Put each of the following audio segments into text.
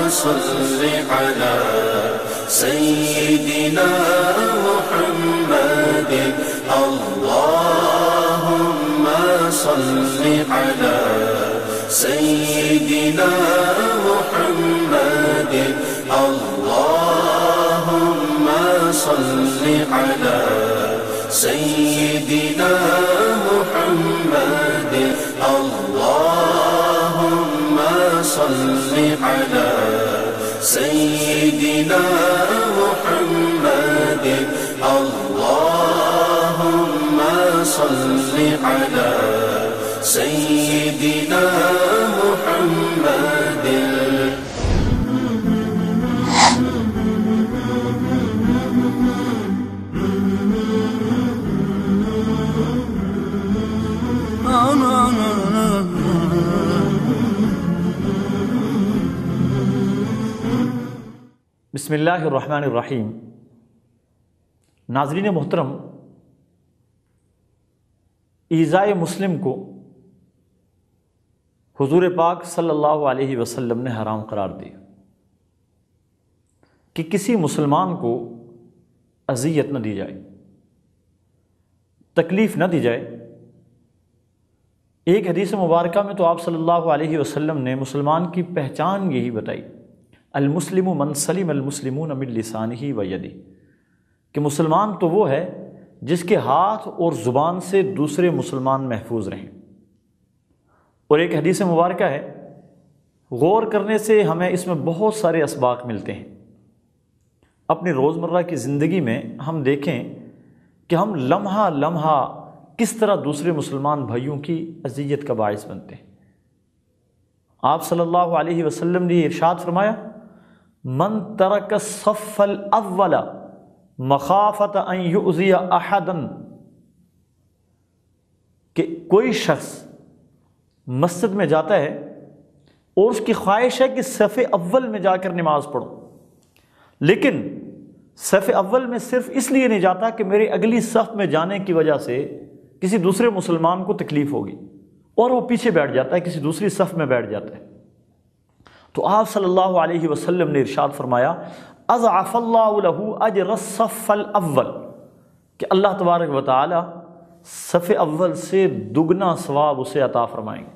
صل على سيدنا محمد اللهم صل على سيدنا محمد اللهم صل على سيدنا محمد اللهم صل على سيدنا محمد اللهم صل على سيدنا محمد. بسم اللہ الرحمن الرحیم. ناظرین محترم، ایذائے مسلم کو حضور پاک صلی اللہ علیہ وسلم نے حرام قرار دیا کہ کسی مسلمان کو اذیت نہ دی جائے، تکلیف نہ دی جائے. ایک حدیث مبارکہ میں تو آپ صلی اللہ علیہ وسلم نے مسلمان کی پہچان یہی بتائی، المسلم من سلم المسلمون من لسانہ و یدہ، کہ مسلمان تو وہ ہے جس کے ہاتھ اور زبان سے دوسرے مسلمان محفوظ رہیں. اور ایک حدیث مبارکہ ہے، غور کرنے سے ہمیں اس میں بہت سارے اسباق ملتے ہیں. اپنی روزمرہ کی زندگی میں ہم دیکھیں کہ ہم لمحہ لمحہ کس طرح دوسرے مسلمان بھائیوں کی اذیت کا باعث بنتے ہیں. آپ صلی اللہ علیہ وسلم نے ارشاد فرمایا، من ترک الصف الاول مخافۃ ان یؤذی احدا، کہ کوئی شخص مسجد میں جاتا ہے اور اس کی خواہش ہے کہ صف اول میں جا کر نماز پڑھو، لیکن صف اول میں صرف اس لیے نہیں جاتا کہ میری اگلی صف میں جانے کی وجہ سے کسی دوسرے مسلمان کو تکلیف ہوگی، اور وہ پیچھے بیٹھ جاتا ہے، کسی دوسری صف میں بیٹھ جاتا ہے. تو آپ صلی اللہ علیہ وسلم نے ارشاد فرمایا، اضعف اللہ لہ اجر الصف الاول، کہ اللہ تبارک و تعالی صف اول سے دگنا ثواب اسے عطا فرمائیں گے.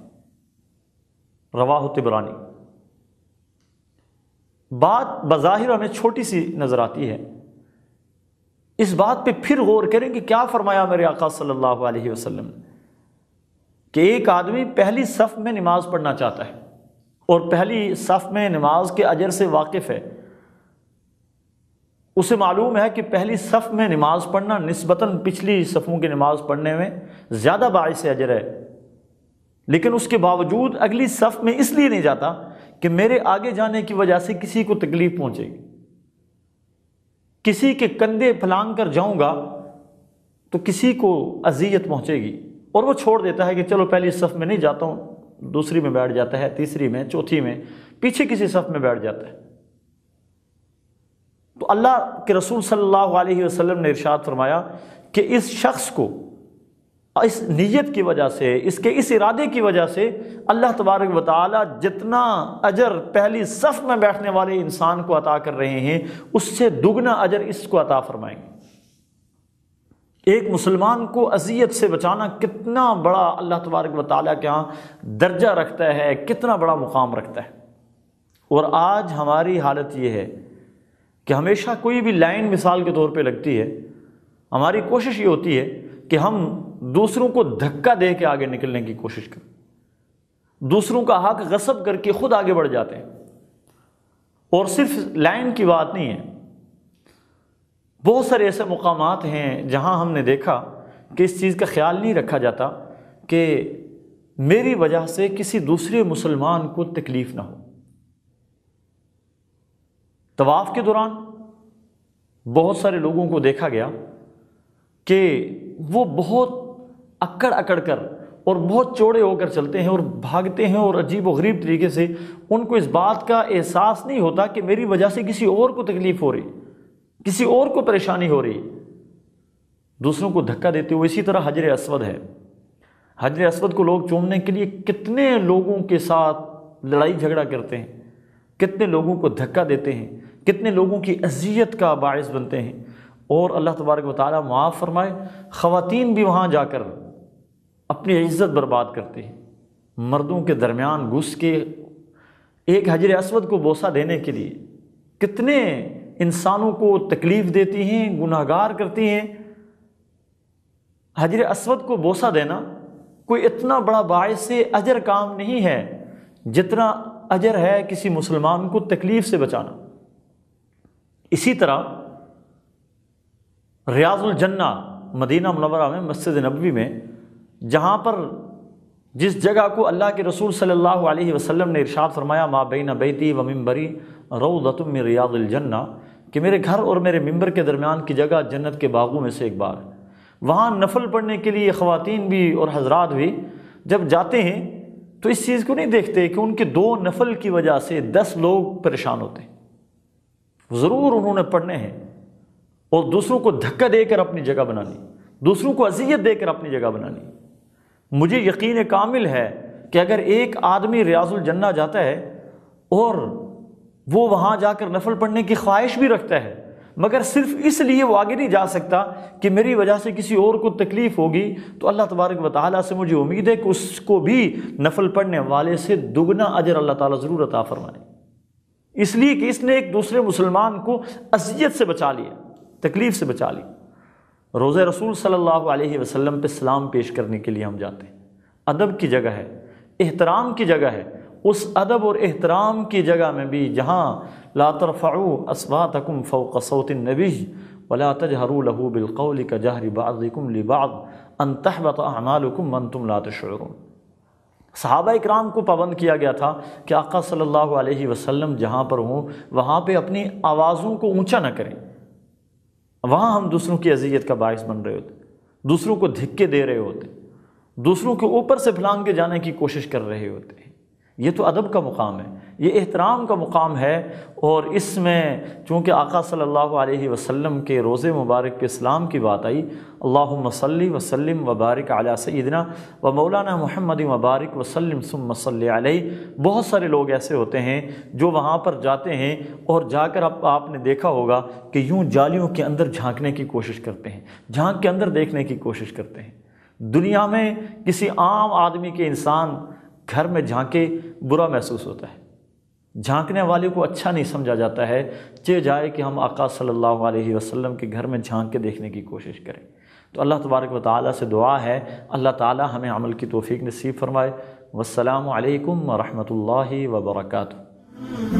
رواہ طبرانی. بات بظاہر ہمیں چھوٹی سی نظر آتی ہے، اس بات پہ پھر غور کریں کہ کیا فرمایا میرے آقا صلی اللہ علیہ وسلم نے، کہ ایک آدمی پہلی صف میں نماز پڑھنا چاہتا ہے اور پہلی صف میں نماز کے اجر سے واقف ہے، اسے معلوم ہے کہ پہلی صف میں نماز پڑھنا نسبتاً پچھلی صفوں کی نماز پڑھنے میں زیادہ باعث اجر ہے، لیکن اس کے باوجود اگلی صف میں اس لیے نہیں جاتا کہ میرے آگے جانے کی وجہ سے کسی کو تکلیف پہنچے گی، کسی کے کندھے پھلانگ کر جاؤں گا تو کسی کو اذیت پہنچے گی، اور وہ چھوڑ دیتا ہے کہ چلو پہلی صف میں نہیں جاتا ہوں، دوسری میں بیٹھ جاتا ہے، تیسری میں، چوتھی میں، پیچھے کسی صف میں بیٹھ جاتا ہے. تو اللہ کے رسول صلی اللہ علیہ وسلم نے ارشاد فرمایا کہ اس شخص کو اس نیت کی وجہ سے، اس کے اس ارادے کی وجہ سے اللہ تبارک و تعالی جتنا اجر پہلی صف میں بیٹھنے والے انسان کو عطا کر رہے ہیں، اس سے دگنا اجر اس کو عطا فرمائیں گے. ایک مسلمان کو اذیت سے بچانا کتنا بڑا اللہ تبارک و تعالیٰ کے ہاں درجہ رکھتا ہے، کتنا بڑا مقام رکھتا ہے. اور آج ہماری حالت یہ ہے کہ ہمیشہ کوئی بھی لائن مثال کے طور پہ لگتی ہے، ہماری کوشش یہ ہوتی ہے کہ ہم دوسروں کو دھکا دے کے آگے نکلنے کی کوشش کریں، دوسروں کا حق غصب کر کے خود آگے بڑھ جاتے ہیں. اور صرف لائن کی بات نہیں ہے، بہت سارے ایسے مقامات ہیں جہاں ہم نے دیکھا کہ اس چیز کا خیال نہیں رکھا جاتا کہ میری وجہ سے کسی دوسرے مسلمان کو تکلیف نہ ہو. طواف کے دوران بہت سارے لوگوں کو دیکھا گیا کہ وہ بہت اکڑ اکڑ کر اور بہت چوڑے ہو کر چلتے ہیں اور بھاگتے ہیں، اور عجیب و غریب طریقے سے ان کو اس بات کا احساس نہیں ہوتا کہ میری وجہ سے کسی اور کو تکلیف ہو رہی، کسی اور کو پریشانی ہو رہی، دوسروں کو دھکا دیتے ہوئے. اسی طرح حجر اسود ہے، حجر اسود کو لوگ چومنے کے لیے کتنے لوگوں کے ساتھ لڑائی جھگڑا کرتے ہیں، کتنے لوگوں کو دھکا دیتے ہیں، کتنے لوگوں کی اذیت کا باعث بنتے ہیں۔ اور اللہ تبارک و تعالیٰ معاف فرمائے، خواتین بھی وہاں جا کر اپنی عزت برباد کرتی ہیں، مردوں کے درمیان گھس کے ایک حجر اسود کو بوسہ دینے کے لیے کتنے انسانوں کو تکلیف دیتی ہیں، گناہگار کرتی ہیں۔ حجر اسود کو بوسہ دینا کوئی اتنا بڑا باعث اجر کام نہیں ہے جتنا اجر ہے کسی مسلمان کو تکلیف سے بچانا۔ اسی طرح ریاض الجنہ مدینہ منورہ میں مسجد نبوی میں، جہاں پر جس جگہ کو اللہ کے رسول صلی اللہ علیہ وسلم نے ارشاد فرمایا ما بین بیتی و ممبری روضۃ من ریاض الجنہ، کہ میرے گھر اور میرے ممبر کے درمیان کی جگہ جنت کے باغوں میں سے ایک باغ ہے۔ وہاں نفل پڑھنے کے لیے خواتین بھی اور حضرات بھی جب جاتے ہیں تو اس چیز کو نہیں دیکھتے کہ ان کے 2 نفل کی وجہ سے 10 لوگ پریشان ہوتے ہیں۔ ضرور انہوں نے پڑھنے ہیں اور دوسروں کو دھکا دے کر اپنی جگہ بنانی، دوسروں کو اذیت دے کر اپنی جگہ بنانی۔ مجھے یقین کامل ہے کہ اگر ایک آدمی ریاض الجنہ جاتا ہے اور وہ وہاں جا کر نفل پڑھنے کی خواہش بھی رکھتا ہے، مگر صرف اس لیے وہ آگے نہیں جا سکتا کہ میری وجہ سے کسی اور کو تکلیف ہوگی، تو اللہ تبارک و تعالیٰ سے مجھے امید ہے کہ اس کو بھی نفل پڑھنے والے سے دگنا اجر اللہ تعالیٰ ضرور عطا فرمائے، اس لیے کہ اس نے ایک دوسرے مسلمان کو اذیت سے بچا لیا، تکلیف سے بچا لی۔ روضہ رسول صلی اللہ علیہ وسلم پہ سلام پیش کرنے کے لیے ہم جاتے ہیں، ادب کی جگہ ہے، احترام کی جگہ ہے۔ اس ادب اور احترام کی جگہ میں بھی جہاں لا ترفعوا اصواتکم فوق صوت النبی ولا تجهروا له بالقول كجهر بعضكم لبعض ان تحبط اعمالكم وانتم لا تشعرون، صحابہ اکرام کو پابند کیا گیا تھا کہ آقا صلی اللہ علیہ وسلم جہاں پر ہوں وہاں پہ اپنی آوازوں کو اونچا نہ کریں۔ وہاں ہم دوسروں کی اذیت کا باعث بن رہے ہوتے، دوسروں کو دھکے دے رہے ہوتے، دوسروں کے اوپر سے پھلانگ کے جانے کی کوشش کر رہے ہوتے ہیں۔ یہ تو ادب کا مقام ہے، یہ احترام کا مقام ہے، اور اس میں چونکہ آقا صلی اللہ علیہ وسلم کے روزے مبارک کے اسلام کی بات آئی، اللہم صلی وسلم وبارک علی سیدنا و مولانا محمد وبارک وسلم ثم صلی علیہ۔ بہت سارے لوگ ایسے ہوتے ہیں جو وہاں پر جاتے ہیں اور جا کر آپ نے دیکھا ہوگا کہ یوں جالیوں کے اندر جھانکنے کی کوشش کرتے ہیں، جھانک کے اندر دیکھنے کی کوشش کرتے ہیں۔ دنیا میں کسی عام آدمی کے انسان گھر میں جھانکے برا محسوس ہوتا ہے، جھانکنے والے کو اچھا نہیں سمجھا جاتا ہے، چاہے جائے کہ ہم آقا صلی اللہ علیہ وسلم کے گھر میں جھانک کے دیکھنے کی کوشش کریں۔ تو اللہ تبارک و تعالیٰ سے دعا ہے اللہ تعالیٰ ہمیں عمل کی توفیق نصیب فرمائے۔ والسلام علیکم ورحمۃ اللہ وبرکاتہ۔